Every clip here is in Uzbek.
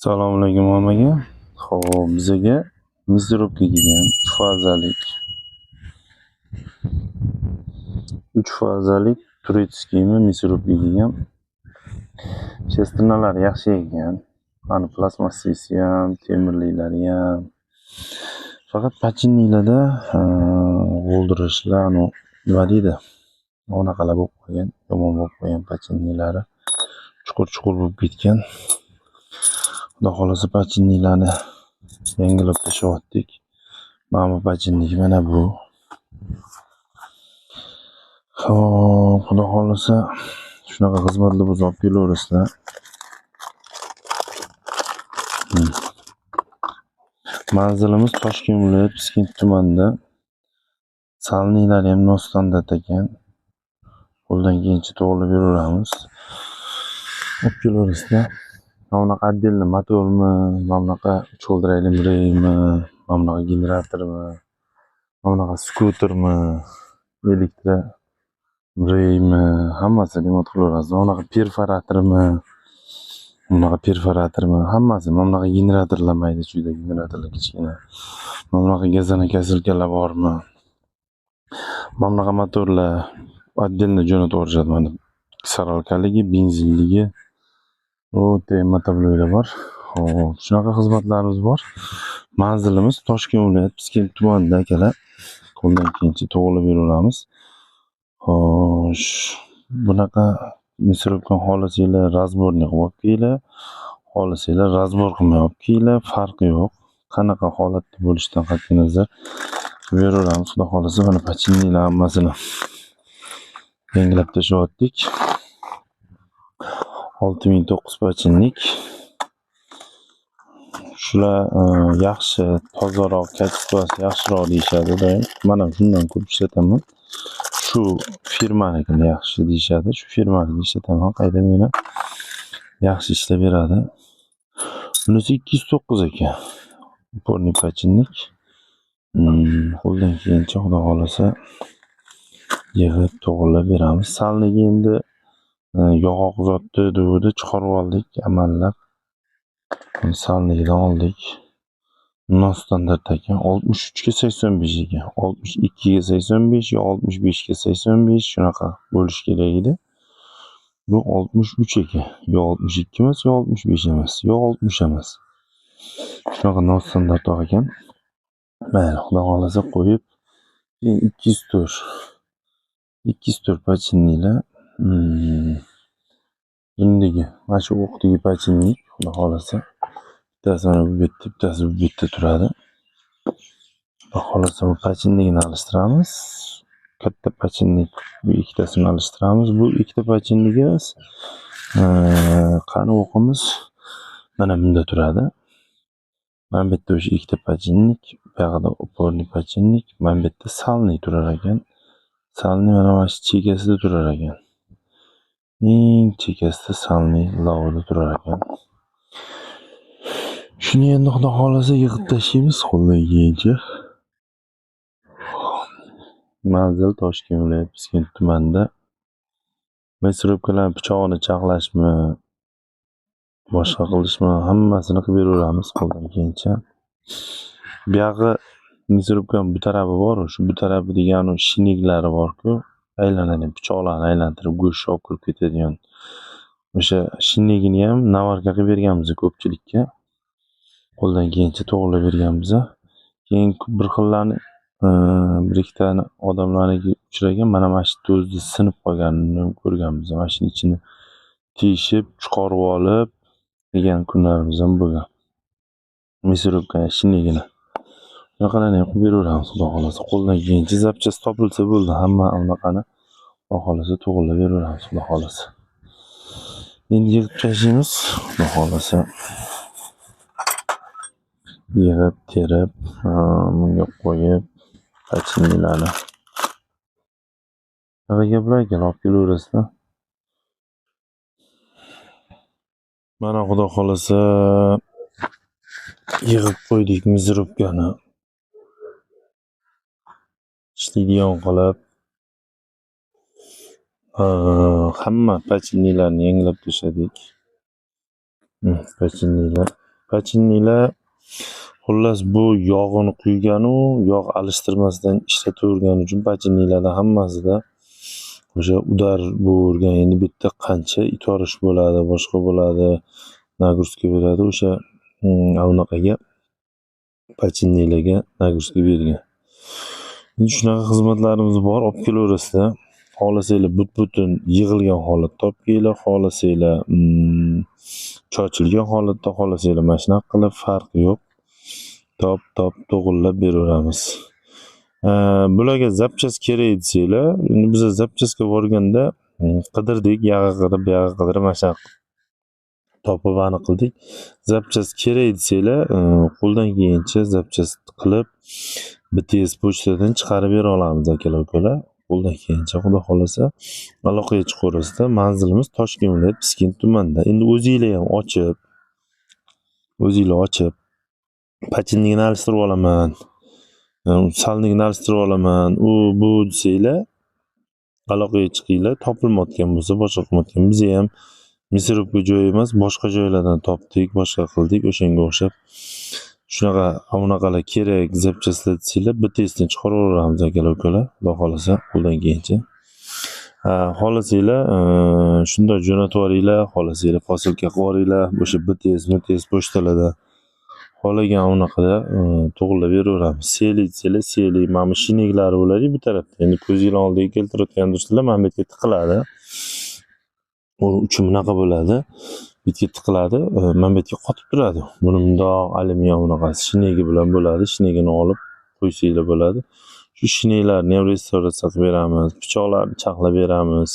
Assalomu alaykum hammaga. Xo'p, bizga Mizirovka kelgan 3 fazalik turetskiymi Mizirovka kelgan. Shestrinalar yaxshi ekan. Ani plastmassasi ham, temirliklari ham. Faqat pachinnilarda g'o'ldirishlar, nima deydi? Onaqalar bo'lib qolgan, yomon bo'lib qolgan pachinnilari. Chuqur-chuqur bo'lib ketgan. Xudo xolasa pachinnilarni yangilab tashlayotdik. Mana bu pachinnik mana bu. Xo'p, xudo xolasa shunaqa xizmatli biz olib kelaverasizlar. Manzilimiz Toshkent viloyati Piskent tumanida. Salniylari ham nostandart ekan. Qo'ldan kelgancha to'g'rilab beraveramiz. Olib kelaverasizlar. Mana bunaqa отдельно motormi, mana bunaqa cho'ldirayli reymi, mana bunaqa generatormi, mana bunaqa skutermi, elektro reymi, hammasini remont qilaveramiz. Mana bunaqa perforatormi, hammasi. Mana bunaqa generatorlar mayda chuyda generatorlar kichkina. Mana bunaqa gazana kasilkalar bormi? Mana bunaqa motorlar отдельно jo'natib yuborishadi. Mana saralkaligi, benzinligi, o'ta motobloklar bor. Xo'p, shunaqa xizmatlarimiz bor. Manzilimiz Toshkent viloyati Piskent tumanida akalar. Qo'ldan kelgancha to'g'rilab beraveramiz. Xo'sh, bunaqa Mizirovkani xohlasanglar razborni qilib olib kelinglar. Xohlasanglar razbor qilmay olib kelinglar, farqi yo'q. Qanaqa holatda bo'lishidan qat'iy nazar beraveramiz. Xudo xolasa mana pachinnilar hammasini yangilab tashlayotdik. 6009 pachinnik. Shular yaxshi, tozaroq, kачествоsi yaxshiroq deyishadi doim. Mana shundan ko'p ishlataman. Shu firmanikini yaxshi deyishadi. Shu firmaniki ishlataman. Qayda meni yaxshi ishlab beradi. Bunisi 209 ekan. Porni pachinnik. Qo'ldan kelgancha xudo xolasa yig'ib to'g'rilab beramiz. Salniga endi yog'oq zotni duvida chiqarib oldik, amallab. Salnidan oldik. Nostandart ekan. 63 ga 85 ekan. 62 ga 85 yo 65 ga 85 shunaqa bo'lish kerak edi. Bu 63 ekan. Yo 62 emas, yo 65 emas, yo 60 emas. Shunaqa nostandart ekan. Mayli, xudo xolasa qo'yib 204 pachinnilar. Bundagi mana shu o'qdagi pachinnik, xudo xolasa bittasi mana bu yerda, bittasi bu yerda turadi. Xudo xolasa bu pachinnikni alishtiramiz. Katta pachinnik bu ikkitasini alishtiramiz. Bu ikkita pachinnikimiz qani o'qimiz mana bunda turadi. Mana bu yerda o'sha ikkita pachinnik, bu yoqda oporniy pachinnik, mana bu yerda salniy turar ekan. Salniy mana shu chekasida turar ekan. Eng chekasida salniy lavada turar ekan. Shuni endi xudo xolasa yig'ib tashlaymiz qo'ldan kelgancha. Manzil Toshkent viloyati Piskent tumanida. Mizirovkalar pichog'ini chaqlashmi, boshqa qilishmi, hammasini qilib beraveramiz qo'ldan kelgancha. Bu yog'i Mizirovkaning bu tarafi bor, shu bu tarafi degan shiniklari bor-ku, aylanadi, pichoqlarni aylantirib go'sht olib kirib ketadigan. O'sha shinigini ham navarka qilib berganmiz ko'pchilikka. Qo'ldan kelgancha to'g'rilab berganmiz. Keyin bir xillarni bir ikkita odamlarga uchragan, mana shu to'zda sinib qolganini ko'rganmiz. Mana shu ichini teshib, chiqarib olib degan kunlarimiz ham bo'lgan. Mizirovka shinigini. Bunaqalarni ham qilib beraveramiz xudo xolasa. Qo'ldan kelgancha zapchast topilsa bo'ldi. Hamma unaqani xudo xolasa to'g'rilab beraveramiz xudo xolasa. Endi yig'ib tashlaymiz xudo xolasa. Yig'ib, terib, bunga qo'yib pachinnilarni. Nima gaplar ekan, olib kelaverasizlar. Mana xudo xolasa yig'ib qo'ydik Mizirovkani. Ishlaydigan qilib hamma pachinnilarni yangilab tashladik. Pachinnilar Pachinnilar xullas bu yog'ini quyganu, yog' alishtirmasdan ishlatavergani uchun pachinnilarda hammasida o'sha udar bo'vergan. Endi bitta qancha itorish bo'ladi, boshqa bo'ladi, nagruska beradi. O'sha unaqaga pachinnilarga nagruska bergan. Endi shunaqa xizmatlarimiz bor, olib kelaverasizlar. Xohlasanglar but-butun yig'ilgan holatda olib kelinglar, xohlasanglar chochilgan holatda, xohlasanglar mana shunaqa qilib farqi yo'q. Top to'g'irlab beraveramiz. Bularga zapchast kerak desanglar, endi biz zapchastga borganda qidirdik, yog'i qidirib mana shunaqa topib aniq qildik. Zapchast kerak desanglar, qo'ldan kelgancha zapchast qilib BTS pochtadan chiqarib bera olamiz aka-ukalar. Qo'ldan kelgancha xudo xolasa aloqaga chiqaverasizlar. Manzilimiz Toshkent viloyati Piskent tumanida. Endi o'zinglar ham ochib pachinnigini alishtirib olaman, salnigini alishtirib olaman, u bu desanglar aloqaga chiqinglar. Topilmayotgan bo'lsa, boshqa qilmayotgan. Biz ham Misrovka joyi emas, boshqa joylardan topdik, boshqa qildik. O'shanga o'xshab shunaqa unaqalar kerak zapchastlar desanglar, BTSdan chiqaraveramiz aka-ukalar. Xudo xolasa qo'ldan kelgancha. Xohlasanglar shunday jo'natib yuboringlar, xohlasanglar posilka qilib yuboringlar. O'sha BTS pochtalarda xohlagan unaqada to'g'irlab beraveramiz. Seli desanglar, seli, mana bu shiniklari bo'ladi bu tarafda. Endi ko'zingizlar oldiga keltirayotgan do'stlar, mana bu yerga tiqiladi. U uchi bunaqa bo'ladi. Bu yerga tiqiladi, mana bu yerga qotib turadi. Buni bundoq alyumin unaqasi shinigi bilan bo'ladi. Shinigini olib qo'ysanglar bo'ladi. Shu shiniylarni ham restavratsiya qilib beramiz, pichoqlarni chaqlab beramiz.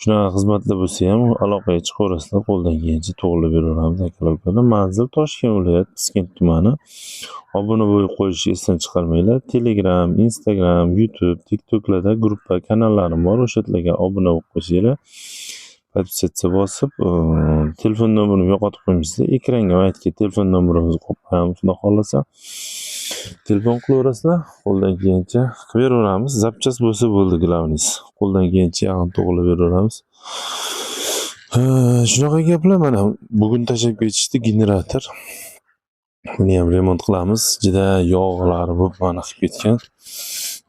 Shunaqa xizmatlar bo'lsa ham aloqaga chiqaverasizlar, qo'ldan kelgancha to'g'irlab beraveramiz aka-ukalar. Manzil Toshkent viloyati Piskent tumani. Obuna bo'lib qo'yishni esdan chiqarmanglar. Telegram, Instagram, YouTube, TikToklarda gruppa kanallarim bor. O'shalarga obuna bo'lib qo'ysanglar, podpisatsiya bosib, telefon nomerini yo'qotib qo'ymysizlar. Ekranga aytga telefon nomerimizni qo'yib qo'yamiz, xudo xolasa. Telefon qilaverasizlar, qo'ldan kelgancha qilib beraveramiz. Zapchast bo'lsa bo'ldi, glavnis. Qo'ldan kelgancha yog'ini to'g'irlab beraveramiz. Shunaqa gaplar. Mana bugun tashlab ketishdi generator. Buni ham remont qilamiz. Juda yog'lari bo'lib mana qilib ketgan.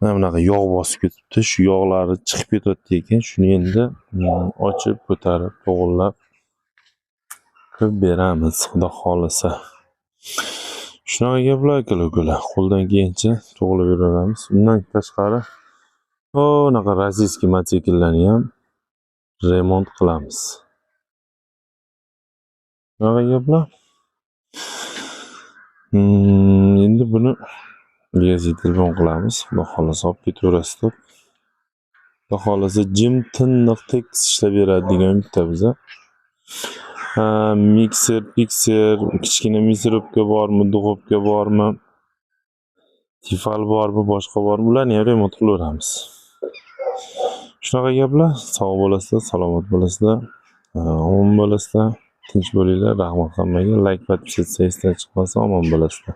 Mana bunaqa yog' bosib ketibdi. Shu yog'lari chiqib ketyapti ekan. Shuni endi ochib, ko'tarib, to'g'irlab qilib beramiz, xudo xolasa. Shunaqa gaplar aka-ukalar. Qo'ldan kelgancha to'g'irlab beraveramiz. Undan tashqari unaqa rossiyskiy mototsikllarni ham remont qilamiz. Shunaqa gaplar. Endi buni uyasiga telefon qilamiz. Xudo xolasa olib ketaverasizlar. Xudo xolasa jim tiniq tekis ishlab beradi degan bitta biza. Mikser, kichkina Misrovka bormi, duxovka bormi, tifal bormi, boshqa bormi, ularni ham remont qilaveramiz. Shunaqa gaplar. Sog' bo'lasizlar, salomat bo'lasizlar, omon bo'lasizlar, tinch bo'linglar. Rahmat hammaga. Like, podpisatsiya esdan chiqmasin, omon bo'lasizlar.